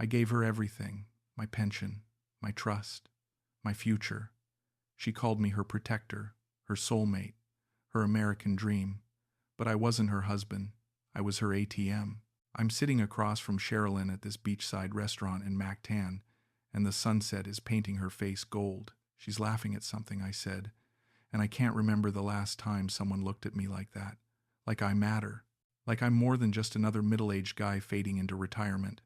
I gave her everything, my pension, my trust, my future. She called me her protector, her soulmate, her American dream. But I wasn't her husband. I was her ATM. I'm sitting across from Sherilyn at this beachside restaurant in Mactan, and the sunset is painting her face gold. She's laughing at something I said, and I can't remember the last time someone looked at me like that. Like I matter. Like I'm more than just another middle-aged guy fading into retirement.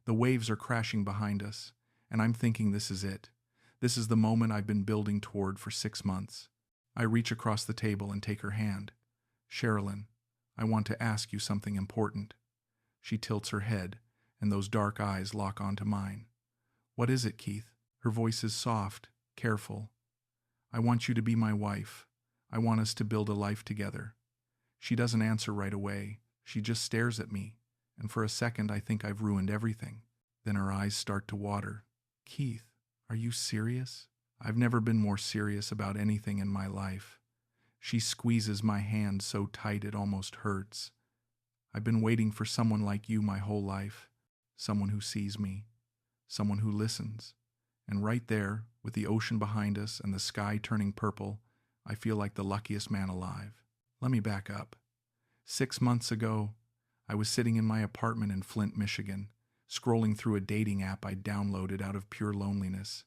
The waves are crashing behind us, and I'm thinking this is it. This is the moment I've been building toward for 6 months. I reach across the table and take her hand. Sherilyn, I want to ask you something important. She tilts her head, and those dark eyes lock onto mine. What is it, Keith? Her voice is soft, careful. I want you to be my wife. I want us to build a life together. She doesn't answer right away. She just stares at me, and for a second I think I've ruined everything. Then her eyes start to water. Keith, are you serious? I've never been more serious about anything in my life. She squeezes my hand so tight it almost hurts. I've been waiting for someone like you my whole life. Someone who sees me. Someone who listens. And right there, with the ocean behind us and the sky turning purple, I feel like the luckiest man alive. Let me back up. 6 months ago, I was sitting in my apartment in Flint, Michigan, scrolling through a dating app I'd downloaded out of pure loneliness.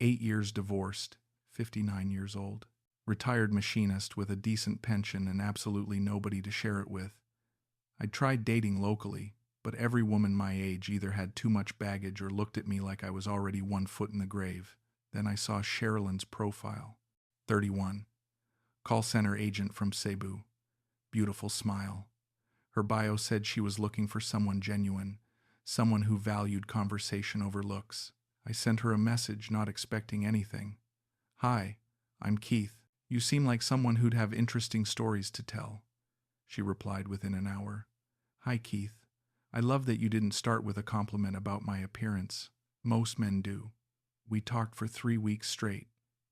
8 years divorced, 59 years old. Retired machinist with a decent pension and absolutely nobody to share it with. I'd tried dating locally, but every woman my age either had too much baggage or looked at me like I was already 1 foot in the grave. Then I saw Sherilyn's profile. 31. Call center agent from Cebu. Beautiful smile. Her bio said she was looking for someone genuine, someone who valued conversation over looks. I sent her a message, not expecting anything. Hi, I'm Keith. You seem like someone who'd have interesting stories to tell. She replied within an hour. Hi, Keith. I love that you didn't start with a compliment about my appearance. Most men do. We talked for 3 weeks straight,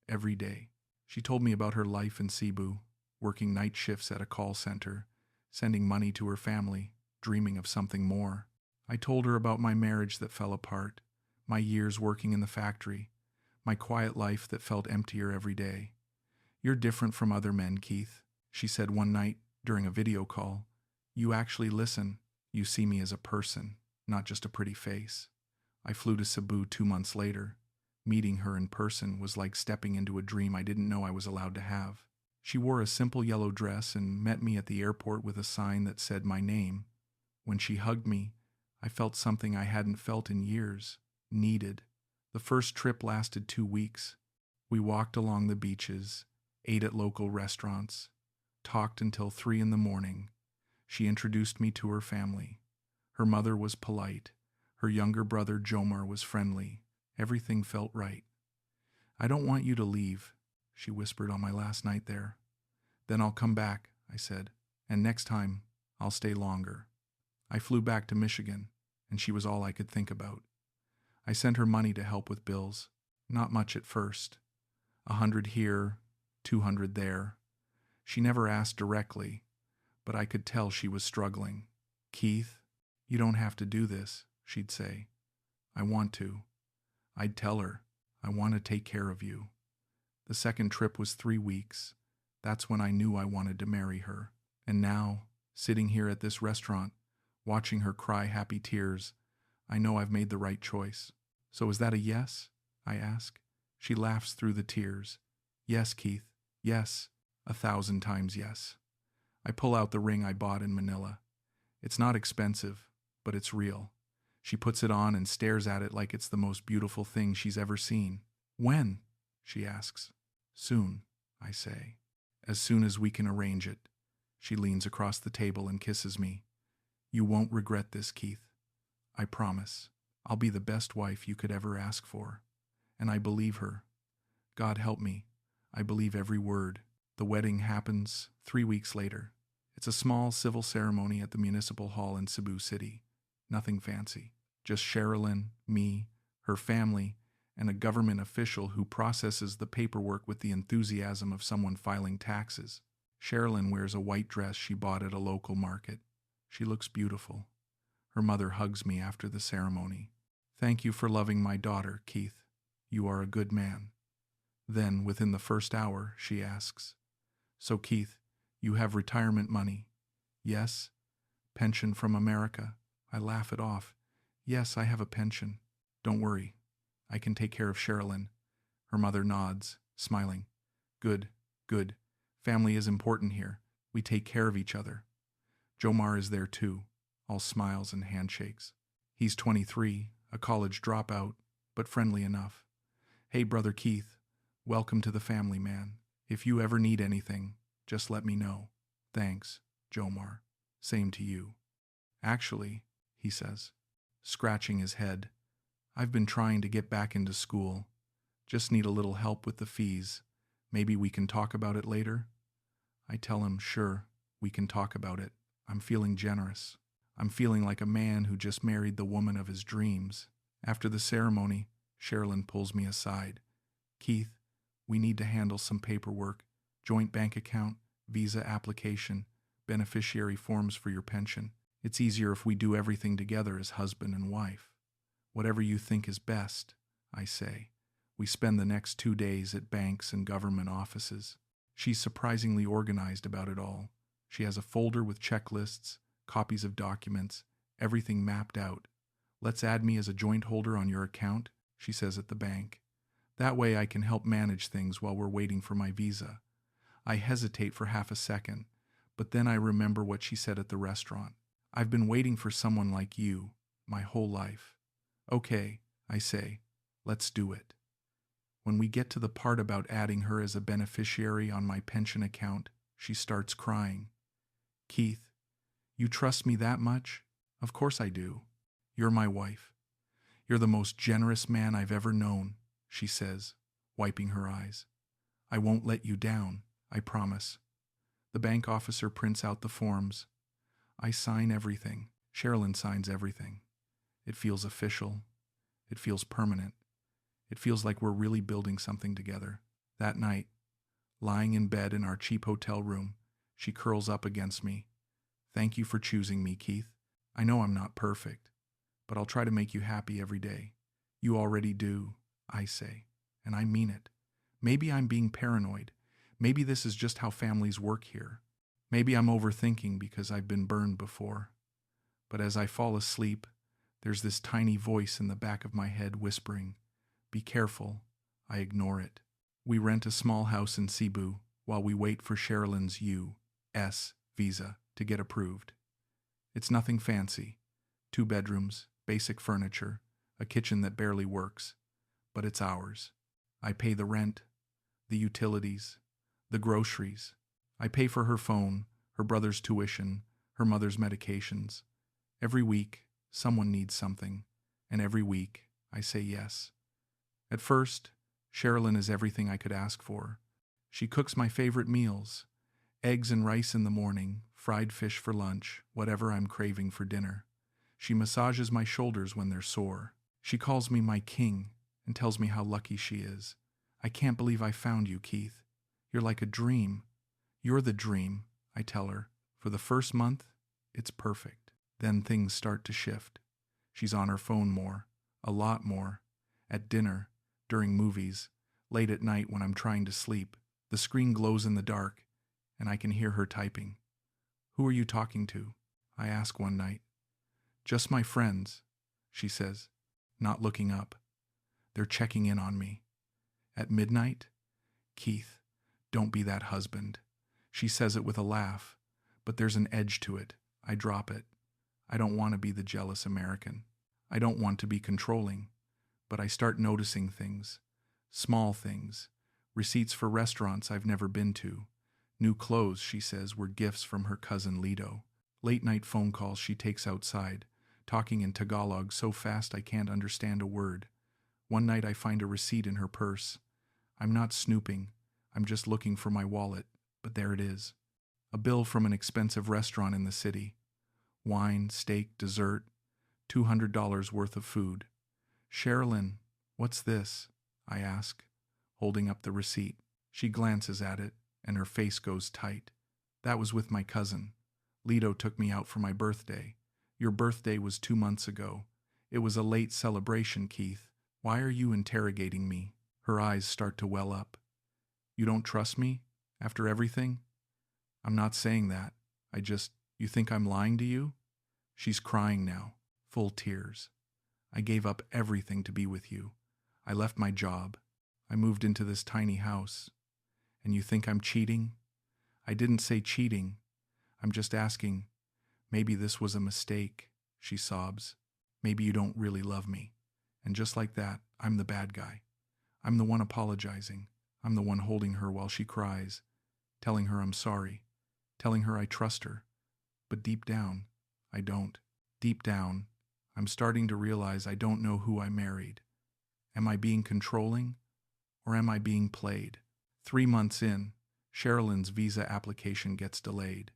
every day. She told me about her life in Cebu, working night shifts at a call center, sending money to her family, dreaming of something more. I told her about my marriage that fell apart, my years working in the factory, my quiet life that felt emptier every day. You're different from other men, Keith, she said one night during a video call. You actually listen. You see me as a person, not just a pretty face. I flew to Cebu 2 months later. Meeting her in person was like stepping into a dream I didn't know I was allowed to have. She wore a simple yellow dress and met me at the airport with a sign that said my name. When she hugged me, I felt something I hadn't felt in years, needed. The first trip lasted 2 weeks. We walked along the beaches, ate at local restaurants, talked until 3 in the morning. She introduced me to her family. Her mother was polite. Her younger brother Jomar was friendly. Everything felt right. I don't want you to leave, she whispered on my last night there. Then I'll come back, I said, and next time I'll stay longer. I flew back to Michigan, and she was all I could think about. I sent her money to help with bills. Not much at first. 100 here, 200 there. She never asked directly, but I could tell she was struggling. Keith, you don't have to do this, she'd say. I want to. I'd tell her, I want to take care of you. The second trip was 3 weeks. That's when I knew I wanted to marry her. And now, sitting here at this restaurant, watching her cry happy tears, I know I've made the right choice. So is that a yes? I ask. She laughs through the tears. Yes, Keith. Yes. 1,000 times yes. I pull out the ring I bought in Manila. It's not expensive, but it's real. She puts it on and stares at it like it's the most beautiful thing she's ever seen. When? She asks. Soon, I say. As soon as we can arrange it. She leans across the table and kisses me. You won't regret this, Keith. I promise. I'll be the best wife you could ever ask for. And I believe her. God help me. I believe every word. The wedding happens 3 weeks later. It's a small civil ceremony at the municipal hall in Cebu City. Nothing fancy. Just Sherilyn, me, her family, and a government official who processes the paperwork with the enthusiasm of someone filing taxes. Sherilyn wears a white dress she bought at a local market. She looks beautiful. Her mother hugs me after the ceremony. Thank you for loving my daughter, Keith. You are a good man. Then, within the first hour, she asks, So Keith, you have retirement money? Yes. Pension from America? I laugh it off. Yes, I have a pension. Don't worry. I can take care of Sherilyn. Her mother nods, smiling. Good, good. Family is important here. We take care of each other. Jomar is there too, all smiles and handshakes. He's 23, a college dropout, but friendly enough. Hey, Brother Keith, welcome to the family, man. If you ever need anything, just let me know. Thanks, Jomar. Same to you. Actually, he says, scratching his head, I've been trying to get back into school. Just need a little help with the fees. Maybe we can talk about it later? I tell him, sure, we can talk about it. I'm feeling generous. I'm feeling like a man who just married the woman of his dreams. After the ceremony, Sherilyn pulls me aside. Keith, we need to handle some paperwork, joint bank account, visa application, beneficiary forms for your pension. It's easier if we do everything together as husband and wife. Whatever you think is best, I say. We spend the next 2 days at banks and government offices. She's surprisingly organized about it all. She has a folder with checklists, copies of documents, everything mapped out. Let's add me as a joint holder on your account, she says at the bank. That way I can help manage things while we're waiting for my visa. I hesitate for half a second, but then I remember what she said at the restaurant. I've been waiting for someone like you my whole life. Okay, I say, let's do it. When we get to the part about adding her as a beneficiary on my pension account, she starts crying. Keith, you trust me that much? Of course I do. You're my wife. You're the most generous man I've ever known, she says, wiping her eyes. I won't let you down, I promise. The bank officer prints out the forms. I sign everything. Sherilyn signs everything. It feels official. It feels permanent. It feels like we're really building something together. That night, lying in bed in our cheap hotel room, she curls up against me. Thank you for choosing me, Keith. I know I'm not perfect, but I'll try to make you happy every day. You already do, I say, and I mean it. Maybe I'm being paranoid. Maybe this is just how families work here. Maybe I'm overthinking because I've been burned before. But as I fall asleep, there's this tiny voice in the back of my head whispering, Be careful. I ignore it. We rent a small house in Cebu while we wait for Sherilyn's U.S. visa to get approved. It's nothing fancy. 2 bedrooms, basic furniture, a kitchen that barely works. But it's ours. I pay the rent, the utilities, the groceries. I pay for her phone, her brother's tuition, her mother's medications. Every week, someone needs something, and every week, I say yes. At first, Sherilyn is everything I could ask for. She cooks my favorite meals, eggs and rice in the morning, fried fish for lunch, whatever I'm craving for dinner. She massages my shoulders when they're sore. She calls me my king and tells me how lucky she is. I can't believe I found you, Keith. You're like a dream. You're the dream, I tell her. For the first month, it's perfect. Then things start to shift. She's on her phone more, a lot more. At dinner, during movies, late at night when I'm trying to sleep. The screen glows in the dark, and I can hear her typing. Who are you talking to? I ask one night. Just my friends, she says, not looking up. They're checking in on me. At midnight? Keith, don't be that husband. She says it with a laugh, but there's an edge to it. I drop it. I don't want to be the jealous American. I don't want to be controlling, but I start noticing things. Small things. Receipts for restaurants I've never been to. New clothes, she says, were gifts from her cousin Lido. Late-night phone calls she takes outside, talking in Tagalog so fast I can't understand a word. One night I find a receipt in her purse. I'm not snooping. I'm just looking for my wallet, but there it is. A bill from an expensive restaurant in the city. Wine, steak, dessert, $200 worth of food. Sherilyn, what's this? I ask, holding up the receipt. She glances at it, and her face goes tight. That was with my cousin. Lido took me out for my birthday. Your birthday was 2 months ago. It was a late celebration, Keith. Why are you interrogating me? Her eyes start to well up. You don't trust me? After everything? I'm not saying that. You think I'm lying to you? She's crying now, full tears. I gave up everything to be with you. I left my job. I moved into this tiny house. And you think I'm cheating? I didn't say cheating. I'm just asking, maybe this was a mistake, she sobs. Maybe you don't really love me. And just like that, I'm the bad guy. I'm the one apologizing. I'm the one holding her while she cries, telling her I'm sorry, telling her I trust her. But deep down, I don't. Deep down, I'm starting to realize I don't know who I married. Am I being controlling, or am I being played? 3 months in, Sherilyn's visa application gets delayed.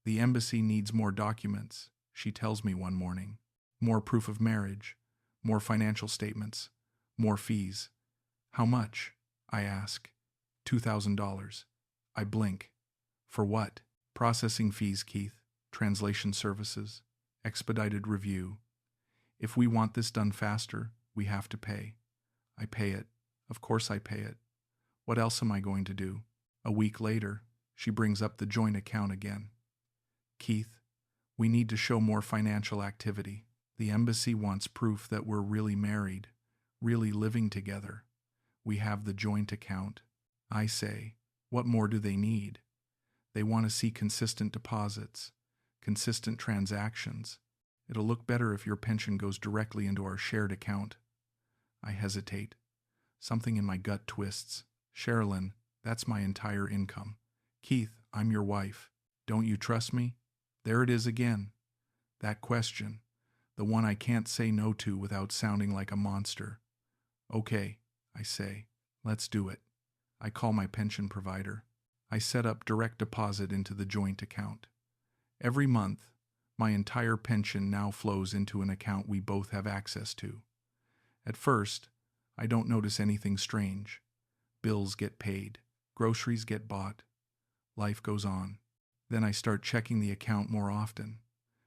The embassy needs more documents, she tells me one morning. More proof of marriage, more financial statements, more fees. How much? I ask. $2,000. I blink. For what? Processing fees, Keith. Translation services. Expedited review. If we want this done faster, we have to pay. I pay it. Of course I pay it. What else am I going to do? A week later, she brings up the joint account again. Keith, we need to show more financial activity. The embassy wants proof that we're really married, really living together. We have the joint account. I say, what more do they need? They want to see consistent deposits, consistent transactions. It'll look better if your pension goes directly into our shared account. I hesitate. Something in my gut twists. Sherilyn, that's my entire income. Keith, I'm your wife. Don't you trust me? There it is again. That question. The one I can't say no to without sounding like a monster. Okay, I say. Let's do it. I call my pension provider. I set up direct deposit into the joint account. Every month, my entire pension now flows into an account we both have access to. At first, I don't notice anything strange. Bills get paid. Groceries get bought. Life goes on. Then I start checking the account more often,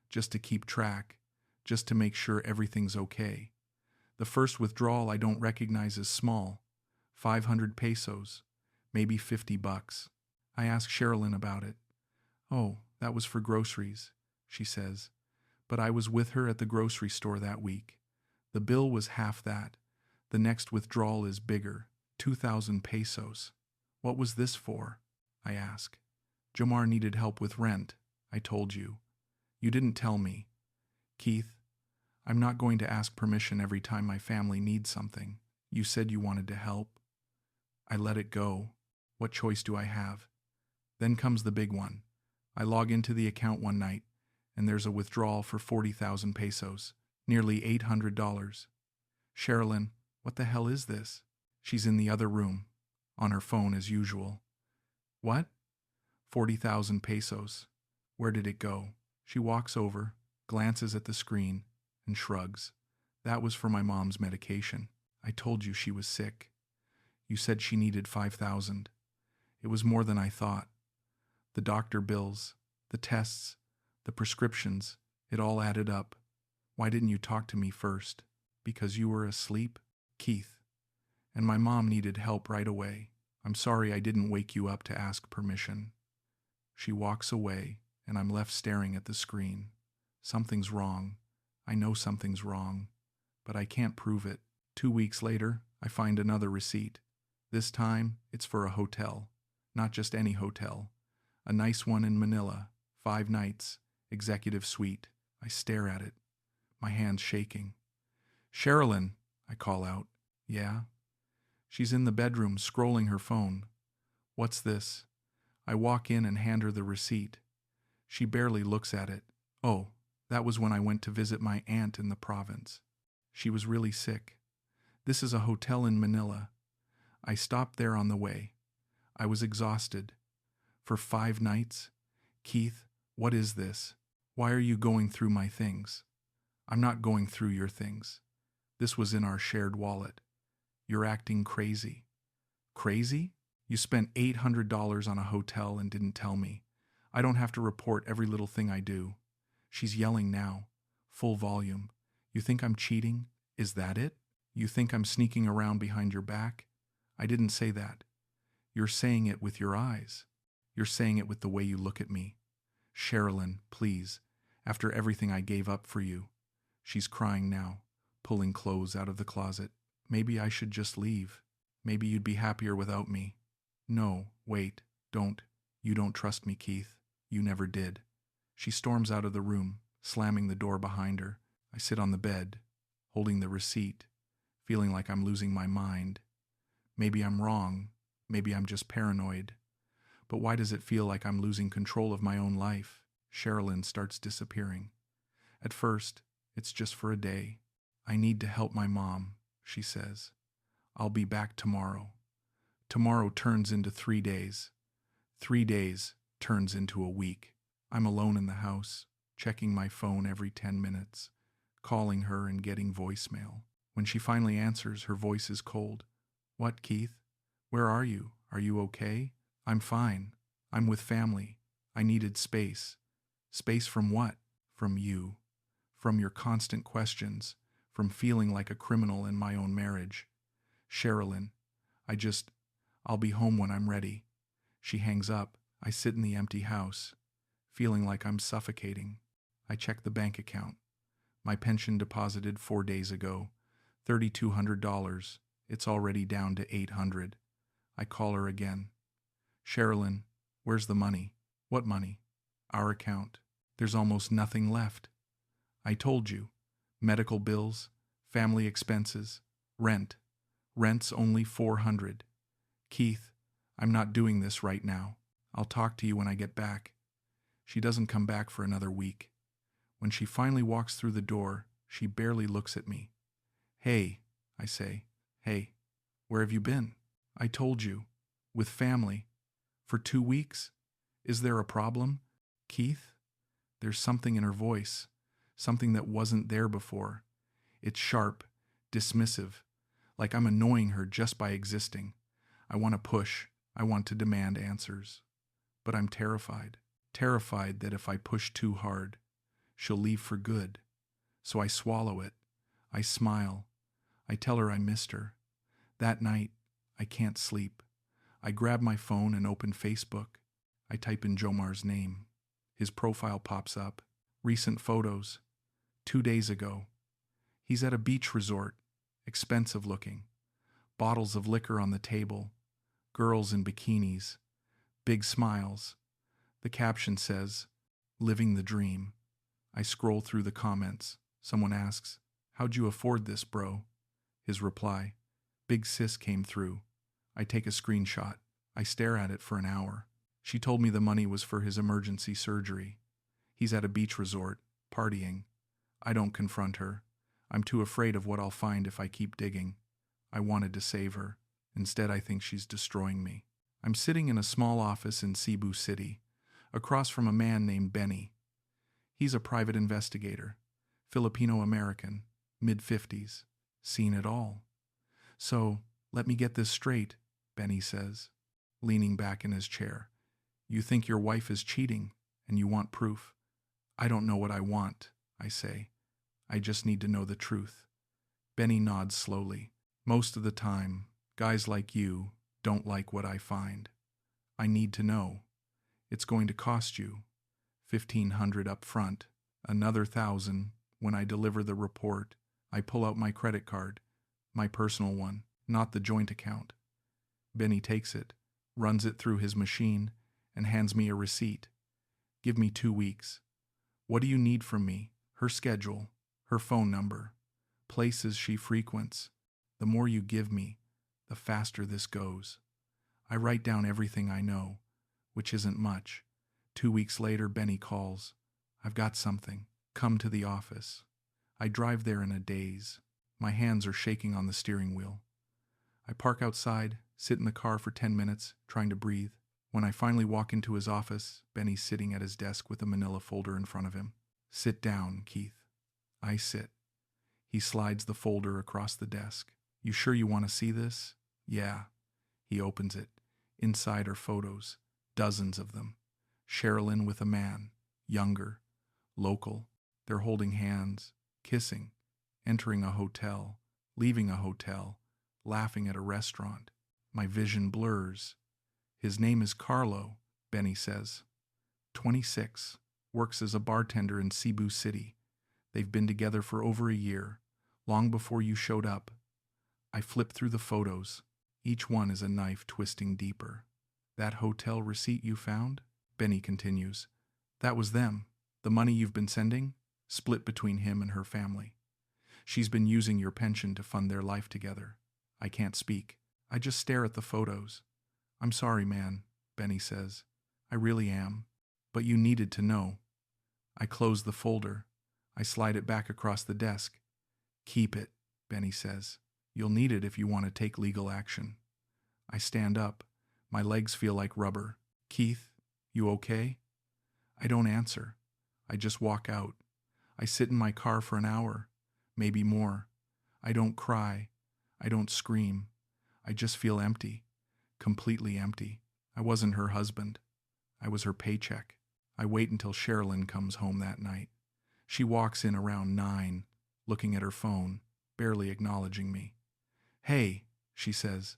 just to keep track, just to make sure everything's okay. The first withdrawal I don't recognize as small, 500 pesos, maybe $50. I ask Sherilyn about it. Oh, that was for groceries, she says. But I was with her at the grocery store that week. The bill was half that. The next withdrawal is bigger, 2,000 pesos. What was this for? I ask. Jomar needed help with rent, I told you. You didn't tell me. Keith, I'm not going to ask permission every time my family needs something. You said you wanted to help. I let it go. What choice do I have? Then comes the big one. I log into the account one night, and there's a withdrawal for 40,000 pesos, nearly $800. Sherilyn, what the hell is this? She's in the other room, on her phone as usual. What? 40,000 pesos. Where did it go? She walks over, glances at the screen, and shrugs. That was for my mom's medication. I told you she was sick. You said she needed 5,000. It was more than I thought. The doctor bills, the tests, the prescriptions, it all added up. Why didn't you talk to me first? Because you were asleep? Keith. And my mom needed help right away. I'm sorry I didn't wake you up to ask permission. She walks away, and I'm left staring at the screen. Something's wrong. I know something's wrong, but I can't prove it. 2 weeks later, I find another receipt. This time, it's for a hotel. Not just any hotel. A nice one in Manila, 5 nights, executive suite. I stare at it, my hands shaking. Sherilyn, I call out. Yeah? She's in the bedroom, scrolling her phone. What's this? I walk in and hand her the receipt. She barely looks at it. Oh, that was when I went to visit my aunt in the province. She was really sick. This is a hotel in Manila. I stopped there on the way. I was exhausted. For 5 nights? Keith, what is this? Why are you going through my things? I'm not going through your things. This was in our shared wallet. You're acting crazy. Crazy? You spent $800 on a hotel and didn't tell me. I don't have to report every little thing I do. She's yelling now. full volume. You think I'm cheating? Is that it? You think I'm sneaking around behind your back? I didn't say that. You're saying it with your eyes. You're saying it with the way you look at me. Sherilyn, please, after everything I gave up for you. She's crying now, pulling clothes out of the closet. Maybe I should just leave. Maybe you'd be happier without me. No, wait, don't. You don't trust me, Keith. You never did. She storms out of the room, slamming the door behind her. I sit on the bed, holding the receipt, feeling like I'm losing my mind. Maybe I'm wrong. Maybe I'm just paranoid. But why does it feel like I'm losing control of my own life? Sherilyn starts disappearing. At first, it's just for a day. I need to help my mom, she says. I'll be back tomorrow. Tomorrow turns into 3 days. 3 days turns into a week. I'm alone in the house, checking my phone every 10 minutes, calling her and getting voicemail. When she finally answers, her voice is cold. What, Keith? Where are you? Are you okay? I'm fine. I'm with family. I needed space. Space from what? From you. From your constant questions. From feeling like a criminal in my own marriage. Sherilyn, I'll be home when I'm ready. She hangs up. I sit in the empty house, feeling like I'm suffocating. I check the bank account. My pension deposited 4 days ago. $3,200. It's already down to $800. I call her again. Sherilyn, where's the money? What money? Our account. There's almost nothing left. I told you. Medical bills, family expenses, rent. Rent's only $400. Keith, I'm not doing this right now. I'll talk to you when I get back. She doesn't come back for another week. When she finally walks through the door, she barely looks at me. Hey, I say. Hey, where have you been? I told you. With family. For 2 weeks? Is there a problem? Keith? There's something in her voice. Something that wasn't there before. It's sharp, dismissive, like I'm annoying her just by existing. I want to push. I want to demand answers. But I'm terrified. Terrified that if I push too hard, she'll leave for good. So I swallow it. I smile. I tell her I missed her. That night, I can't sleep. I grab my phone and open Facebook. I type in Jomar's name. His profile pops up. Recent photos. 2 days ago. He's at a beach resort. Expensive looking. Bottles of liquor on the table. Girls in bikinis. Big smiles. The caption says, "Living the dream." I scroll through the comments. Someone asks, "How'd you afford this, bro?" His reply, "Big sis came through." I take a screenshot. I stare at it for an hour. She told me the money was for his emergency surgery. He's at a beach resort, partying. I don't confront her. I'm too afraid of what I'll find if I keep digging. I wanted to save her. Instead, I think she's destroying me. I'm sitting in a small office in Cebu City, across from a man named Benny. He's a private investigator, Filipino-American, mid-50s, seen it all. So, let me get this straight, Benny says, leaning back in his chair. You think your wife is cheating, and you want proof. I don't know what I want, I say. I just need to know the truth. Benny nods slowly. Most of the time, guys like you don't like what I find. I need to know. It's going to cost you $1,500 up front, another $1,000 when I deliver the report. I pull out my credit card, my personal one, not the joint account. Benny takes it, runs it through his machine, and hands me a receipt. Give me 2 weeks. What do you need from me? Her schedule, her phone number, places she frequents. The more you give me, the faster this goes. I write down everything I know, which isn't much. 2 weeks later, Benny calls. I've got something. Come to the office. I drive there in a daze. My hands are shaking on the steering wheel. I park outside, sit in the car for 10 minutes, trying to breathe. When I finally walk into his office, Benny's sitting at his desk with a manila folder in front of him. Sit down, Keith. I sit. He slides the folder across the desk. You sure you want to see this? Yeah. He opens it. Inside are photos, dozens of them. Sherilyn with a man, younger, local. They're holding hands, kissing, entering a hotel, leaving a hotel, laughing at a restaurant. My vision blurs. His name is Carlo, Benny says. 26, works as a bartender in Cebu City. They've been together for over a year, long before you showed up. I flip through the photos. Each one is a knife twisting deeper. That hotel receipt you found? Benny continues. That was them. The money you've been sending? Split between him and her family. She's been using your pension to fund their life together. I can't speak. I just stare at the photos. I'm sorry, man, Benny says. I really am. But you needed to know. I close the folder. I slide it back across the desk. Keep it, Benny says. You'll need it if you want to take legal action. I stand up. My legs feel like rubber. Keith, you okay? I don't answer. I just walk out. I sit in my car for an hour, maybe more. I don't cry. I don't scream. I just feel empty, completely empty. I wasn't her husband. I was her paycheck. I wait until Sherilyn comes home that night. She walks in around 9, looking at her phone, barely acknowledging me. Hey, she says.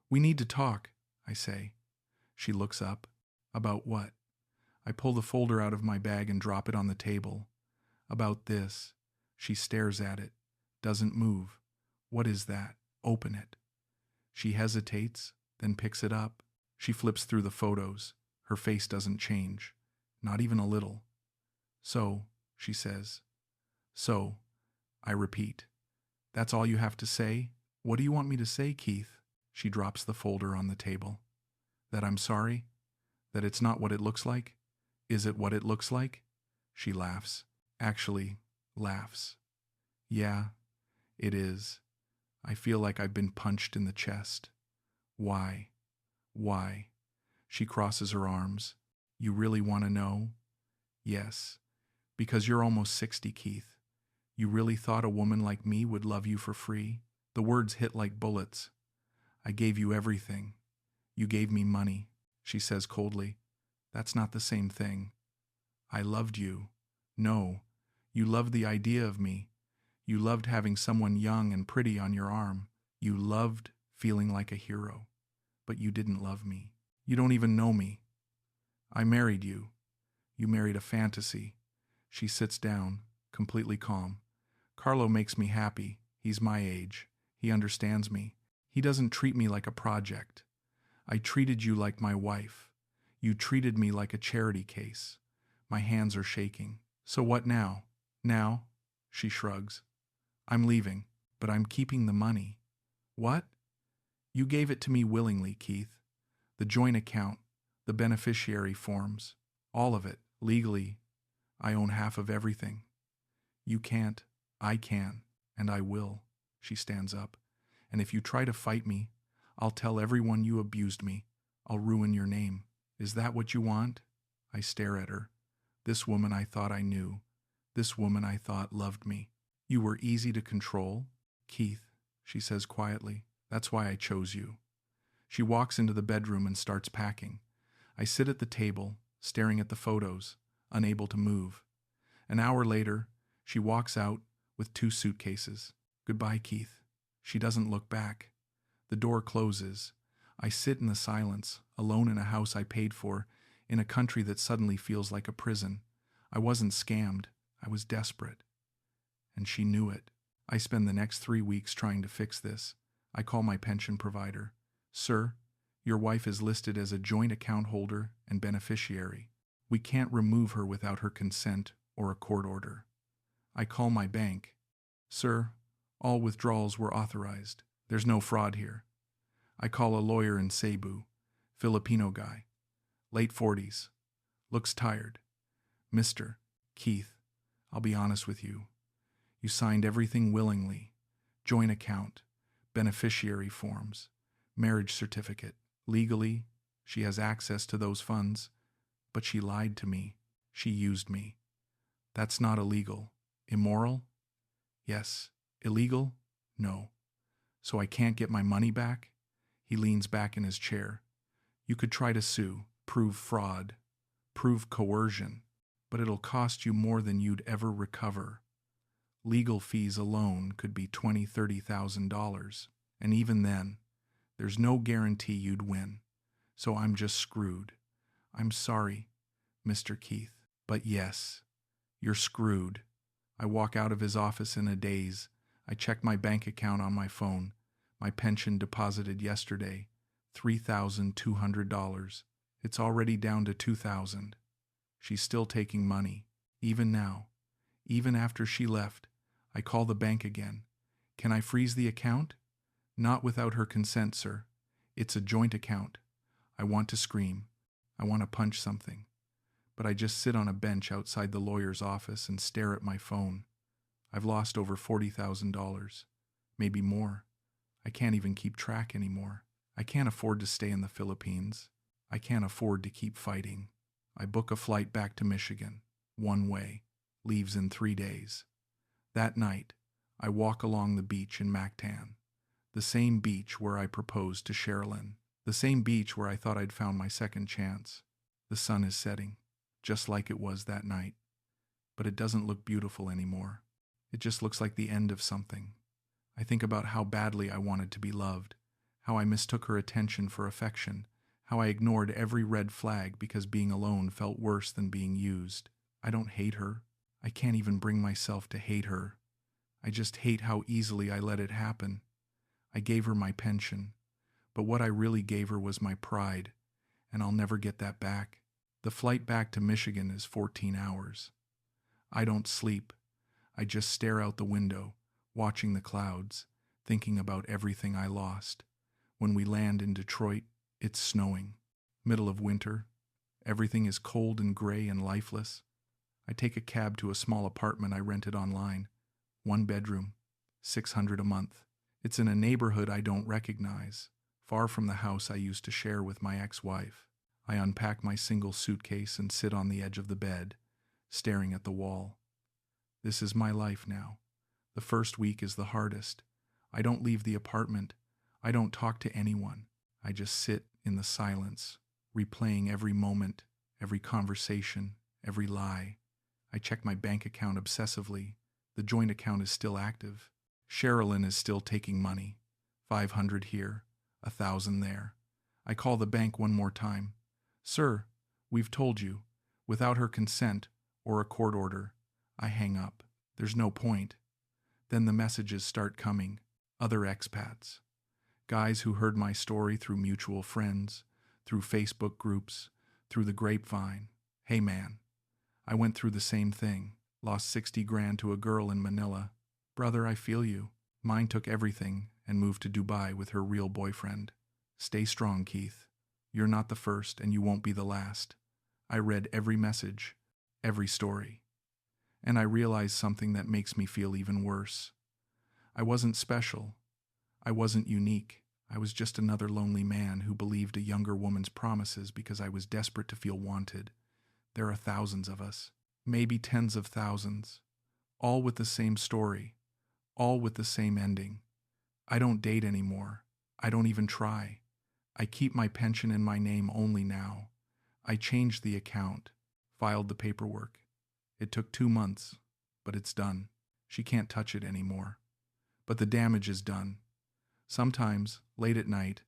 We need to talk, I say. She looks up. About what? I pull the folder out of my bag and drop it on the table. About this. She stares at it, doesn't move. What is that? Open it. She hesitates, then picks it up. She flips through the photos. Her face doesn't change, not even a little. So, she says. So, I repeat. That's all you have to say? What do you want me to say, Keith? She drops the folder on the table. That I'm sorry? That it's not what it looks like? Is it what it looks like? She laughs. Actually, laughs. Yeah, it is. I feel like I've been punched in the chest. Why? Why? She crosses her arms. You really want to know? Yes. Because you're almost 60, Keith. You really thought a woman like me would love you for free? The words hit like bullets. I gave you everything. You gave me money, she says coldly. That's not the same thing. I loved you. No, you loved the idea of me. You loved having someone young and pretty on your arm. You loved feeling like a hero. But you didn't love me. You don't even know me. I married you. You married a fantasy. She sits down, completely calm. Carlo makes me happy. He's my age. He understands me. He doesn't treat me like a project. I treated you like my wife. You treated me like a charity case. My hands are shaking. So what now? Now? She shrugs. I'm leaving, but I'm keeping the money. What? You gave it to me willingly, Keith. The joint account, the beneficiary forms, all of it, legally. I own half of everything. You can't. I can, and I will. She stands up. And if you try to fight me, I'll tell everyone you abused me. I'll ruin your name. Is that what you want? I stare at her. This woman I thought I knew. This woman I thought loved me. You were easy to control? Keith, she says quietly. That's why I chose you. She walks into the bedroom and starts packing. I sit at the table, staring at the photos, unable to move. An hour later, she walks out with 2 suitcases. Goodbye, Keith. She doesn't look back. The door closes. I sit in the silence, alone in a house I paid for, in a country that suddenly feels like a prison. I wasn't scammed. I was desperate. And she knew it. I spend the next 3 weeks trying to fix this. I call my pension provider. Sir, your wife is listed as a joint account holder and beneficiary. We can't remove her without her consent or a court order. I call my bank. Sir, all withdrawals were authorized. There's no fraud here. I call a lawyer in Cebu, Filipino guy, late 40s, looks tired. Mr. Keith, I'll be honest with you. You signed everything willingly. Joint account, beneficiary forms, marriage certificate. Legally, she has access to those funds, but she lied to me. She used me. That's not illegal. Immoral? Yes. Illegal? No. So I can't get my money back? He leans back in his chair. You could try to sue, prove fraud, prove coercion. but it'll cost you more than you'd ever recover. Legal fees alone could be $20,000, $30,000, and even then, there's no guarantee you'd win. So I'm just screwed. I'm sorry, Mr. Keith, but yes, you're screwed. I walk out of his office in a daze. I check my bank account on my phone. My pension deposited yesterday, $3,200. It's already down to $2,000. She's still taking money, even now. Even after she left, I call the bank again. Can I freeze the account? Not without her consent, sir. It's a joint account. I want to scream. I want to punch something. But I just sit on a bench outside the lawyer's office and stare at my phone. I've lost over $40,000, maybe more. I can't even keep track anymore. I can't afford to stay in the Philippines. I can't afford to keep fighting. I book a flight back to Michigan, one way, leaves in 3 days. That night, I walk along the beach in Mactan, the same beach where I proposed to Sherilyn, the same beach where I thought I'd found my second chance. The sun is setting, just like it was that night. But it doesn't look beautiful anymore. It just looks like the end of something. I think about how badly I wanted to be loved, how I mistook her attention for affection, how I ignored every red flag because being alone felt worse than being used. I don't hate her. I can't even bring myself to hate her. I just hate how easily I let it happen. I gave her my pension, but what I really gave her was my pride, and I'll never get that back. The flight back to Michigan is 14 hours. I don't sleep. I just stare out the window, watching the clouds, thinking about everything I lost. When we land in Detroit, it's snowing. Middle of winter. Everything is cold and gray and lifeless. I take a cab to a small apartment I rented online. 1 bedroom, $600 a month. It's in a neighborhood I don't recognize, far from the house I used to share with my ex-wife. I unpack my single suitcase and sit on the edge of the bed, staring at the wall. This is my life now. The first week is the hardest. I don't leave the apartment. I don't talk to anyone. I just sit in the silence, replaying every moment, every conversation, every lie. I check my bank account obsessively. The joint account is still active. Sherilyn is still taking money. 500 here, 1,000 there. I call the bank one more time. Sir, we've told you. Without her consent or a court order. I hang up. There's no point. Then the messages start coming. Other expats. Guys who heard my story through mutual friends, through Facebook groups, through the grapevine. Hey man, I went through the same thing. Lost 60 grand to a girl in Manila. Brother, I feel you. Mine took everything and moved to Dubai with her real boyfriend. Stay strong, Keith. You're not the first and you won't be the last. I read every message, every story. And I realized something that makes me feel even worse. I wasn't special. I wasn't unique. I was just another lonely man who believed a younger woman's promises because I was desperate to feel wanted. There are thousands of us, maybe tens of thousands, all with the same story, all with the same ending. I don't date anymore. I don't even try. I keep my pension in my name only now. I changed the account, filed the paperwork. It took 2 months, but it's done. She can't touch it anymore. But the damage is done. Sometimes, late at night,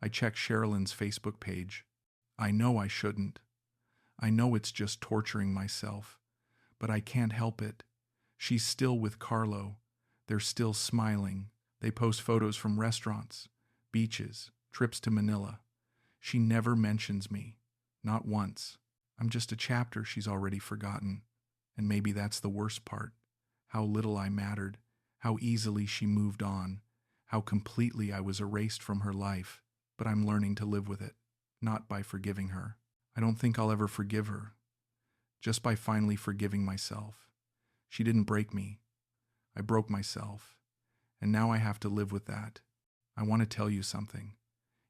I check Sherilyn's Facebook page. I know I shouldn't. I know it's just torturing myself, but I can't help it. She's still with Carlo. They're still smiling. They post photos from restaurants, beaches, trips to Manila. She never mentions me. Not once. I'm just a chapter she's already forgotten. And maybe that's the worst part. How little I mattered. How easily she moved on. How completely I was erased from her life. But I'm learning to live with it. Not by forgiving her. I don't think I'll ever forgive her. Just by finally forgiving myself. She didn't break me. I broke myself. And now I have to live with that. I want to tell you something.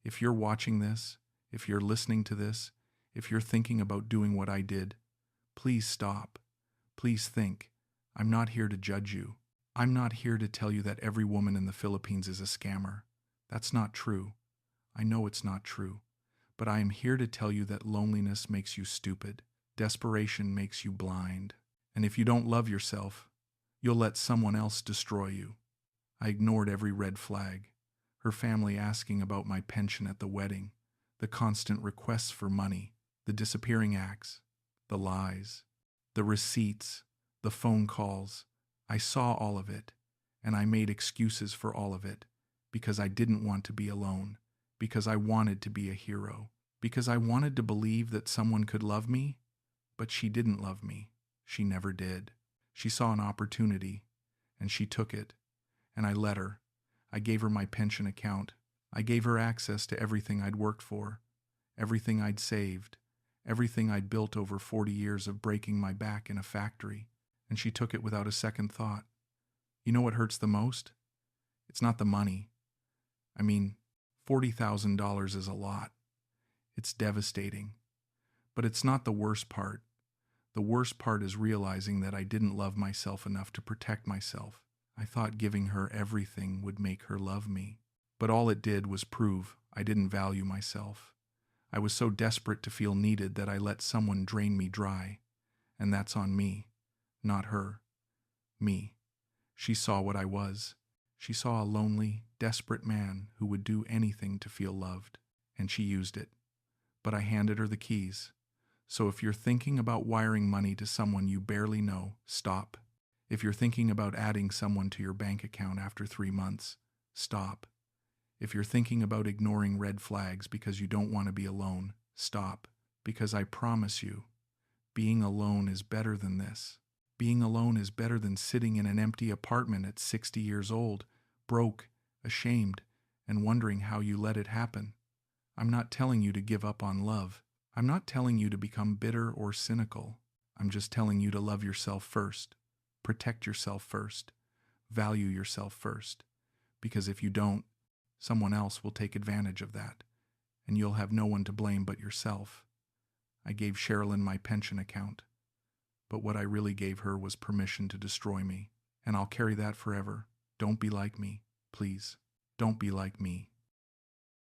If you're watching this, if you're listening to this, if you're thinking about doing what I did, please stop. Please think. I'm not here to judge you. I'm not here to tell you that every woman in the Philippines is a scammer. That's not true. I know it's not true. But I am here to tell you that loneliness makes you stupid, Desperation makes you blind. And if you don't love yourself, you'll let someone else destroy you. I ignored every red flag. Her family asking about my pension at the wedding, the constant requests for money, the disappearing acts, the lies, the receipts, the phone calls. I saw all of it, and I made excuses for all of it, because I didn't want to be alone, because I wanted to be a hero, because I wanted to believe that someone could love me, but she didn't love me. She never did. She saw an opportunity, and she took it, and I let her. I gave her my pension account. I gave her access to everything I'd worked for, everything I'd saved, everything I'd built over 40 years of breaking my back in a factory, and she took it without a second thought. You know what hurts the most? It's not the money. I mean, $40,000 is a lot. It's devastating. But it's not the worst part. The worst part is realizing that I didn't love myself enough to protect myself. I thought giving her everything would make her love me. But all it did was prove I didn't value myself. I was so desperate to feel needed that I let someone drain me dry. And that's on me, not her. Me. She saw what I was. She saw a lonely, desperate man who would do anything to feel loved. And she used it. But I handed her the keys. So if you're thinking about wiring money to someone you barely know, stop. If you're thinking about adding someone to your bank account after 3 months, stop. If you're thinking about ignoring red flags because you don't want to be alone, stop. Because I promise you, being alone is better than this. Being alone is better than sitting in an empty apartment at 60 years old, broke, ashamed, and wondering how you let it happen. I'm not telling you to give up on love. I'm not telling you to become bitter or cynical. I'm just telling you to love yourself first. Protect yourself first. Value yourself first. Because if you don't, someone else will take advantage of that, and you'll have no one to blame but yourself. I gave Sherilyn my pension account, but what I really gave her was permission to destroy me, and I'll carry that forever. Don't be like me, please. Don't be like me.